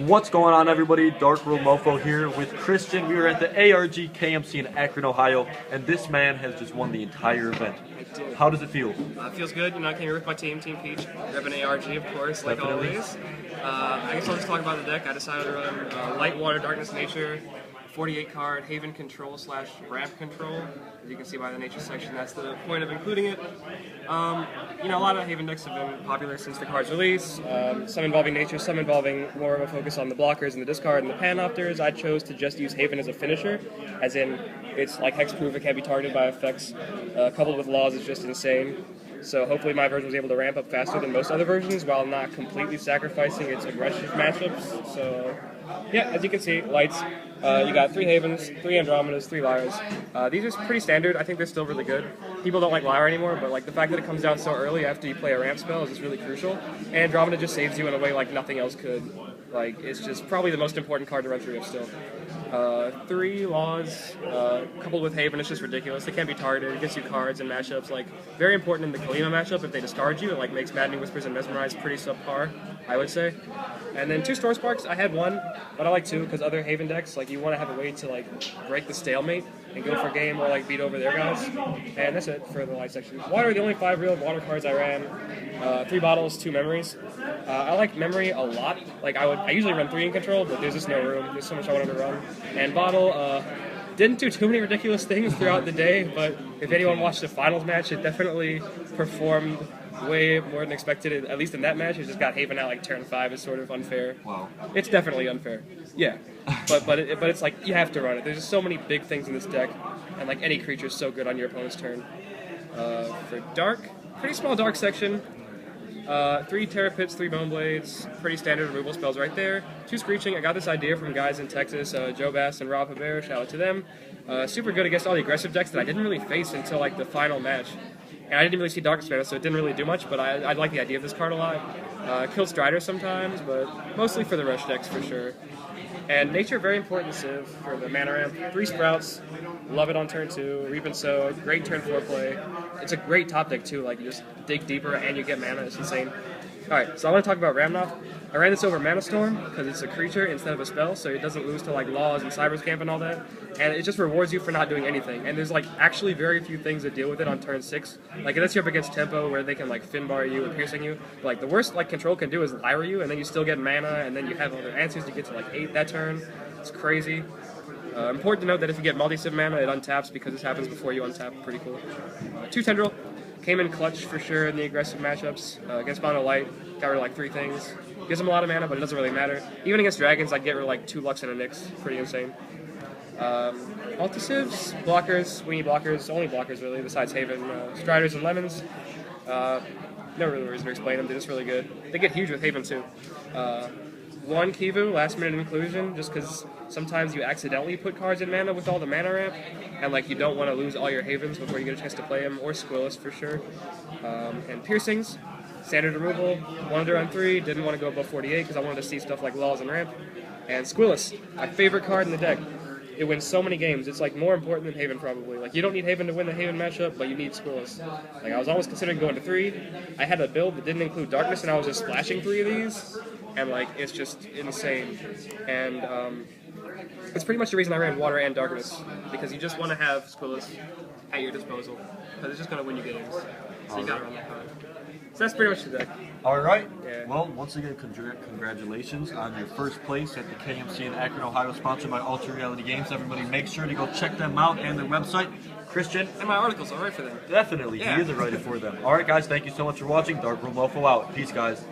What's going on, everybody? DarkWorldMOFO here with Christian. We are at the ARG KMC in Akron, Ohio, and this man has just won the entire event. I did. How does it feel? It feels good. You know, I came here with my team, Team Peach. We have an ARG, of course, like Definitely. always. I guess I'll just talk about the deck. I decided to run Light, Water, Darkness, Nature, 48 card Haven Control / Ramp Control. As you can see by the Nature section, that's the point of including it. You know, a lot of Haven decks have been popular since the card's release. Some involving Nature, some involving more of a focus on the blockers and the discard and the Panopters. I chose to just use Haven as a finisher, as in it's like hexproof, it can't be targeted by effects. Coupled with laws is just insane. So hopefully my version was able to ramp up faster than most other versions while not completely sacrificing its aggressive matchups. So yeah, as you can see, lights. You got 3 Havens, 3 Andromedas, 3 Lyras. These are pretty standard. I think they're still really good. People don't like Lyra anymore, but like the fact that it comes down so early after you play a ramp spell is just really crucial. And Andromeda just saves you in a way like nothing else could. Like, it's just probably the most important card to run through it still. 3 laws, coupled with Haven, it's just ridiculous. They can't be targeted, it gets you cards and matchups. Like, very important in the Kalima matchup. If they discard you, it like makes Maddening Whispers and Mesmerize pretty subpar, I would say. And then 2 Store Sparks. I had 1, but I like 2 because other Haven decks, like, you want to have a way to like break the stalemate and go for game or like beat over their guys. And that's it for the light section. Water, the only 5 real water cards I ran. 3 bottles, 2 memories. I like memory a lot. Like I usually run 3 in control, but there's just no room. There's so much I wanted to run. And bottle, didn't do too many ridiculous things throughout the day, but if anyone watched the finals match, it definitely performed way more than expected. At least in that match, it just got Haven out like turn 5 is sort of unfair. Wow. It's definitely unfair. Yeah, but it's like you have to run it. There's just so many big things in this deck, and like any creature is so good on your opponent's turn. For Dark, pretty small Dark section. 3 Terra Pits, 3 Bone Blades, pretty standard removal spells right there. 2 Screeching. I got this idea from guys in Texas, Joe Bass and Rob Hebert. Shout out to them. Super good against all the aggressive decks that I didn't really face until like the final match. And I didn't really see Darkest Mana, so it didn't really do much, but I like the idea of this card a lot. Kill Strider sometimes, but mostly for the rush decks for sure. And Nature, very important Civ for the mana ramp. 3 Sprouts, love it on turn 2. Reap and Sow, great turn 4 play. It's a great top deck too, like you just dig deeper and you get mana, it's insane. Alright, so I want to talk about Ramnoth. I ran this over Mana Storm because it's a creature instead of a spell, so it doesn't lose to like Laws and Cyber's Camp and all that. And it just rewards you for not doing anything. And there's like actually very few things that deal with it on turn 6. Like it lets you up against Tempo where they can like Finbar you and piercing you. But like the worst like control can do is Lyra you, and then you still get mana, and then you have other answers to get to like 8 that turn. It's crazy. Important to note that if you get multi-civ mana, it untaps because this happens before you untap. Pretty cool. 2 Tendril. Came in clutch for sure in the aggressive matchups. Against Mono Light, got rid of like 3 things. Gives them a lot of mana, but it doesn't really matter. Even against Dragons, I'd get rid of like 2 Lux and a Nyx. Pretty insane. Multi-civs, blockers, weenie blockers, only blockers really, besides Haven. Striders and Lemons. No real reason to explain them, they're just really good. They get huge with Haven too. 1 Kivu, last minute inclusion, just because sometimes you accidentally put cards in mana with all the mana ramp, and like you don't want to lose all your Havens before you get a chance to play them, or Squillis for sure. And Piercings, standard removal, wanted to run 3, didn't want to go above 48 because I wanted to see stuff like Laws and Ramp. And Squillis, my favorite card in the deck. It wins so many games. It's like more important than Haven probably. Like you don't need Haven to win the Haven matchup, but you need Squillis. Like I was always considering going to 3. I had a build that didn't include Darkness, and I was just splashing 3 of these, and like it's just insane. And it's pretty much the reason I ran Water and Darkness, because you just want to have Squillis at your disposal, because it's just gonna win you games. So you gotta run that card. So that's pretty much the deck. Alright. Yeah. Well, once again, congratulations on your first place at the KMC in Akron, Ohio, sponsored by Ultra Reality Games. Everybody make sure to go check them out and their website. Christian? And my articles, I'll write for them. Definitely, Yeah. he is a writer for them. Alright guys, thank you so much for watching. DarkWorldMOFO out. Peace guys.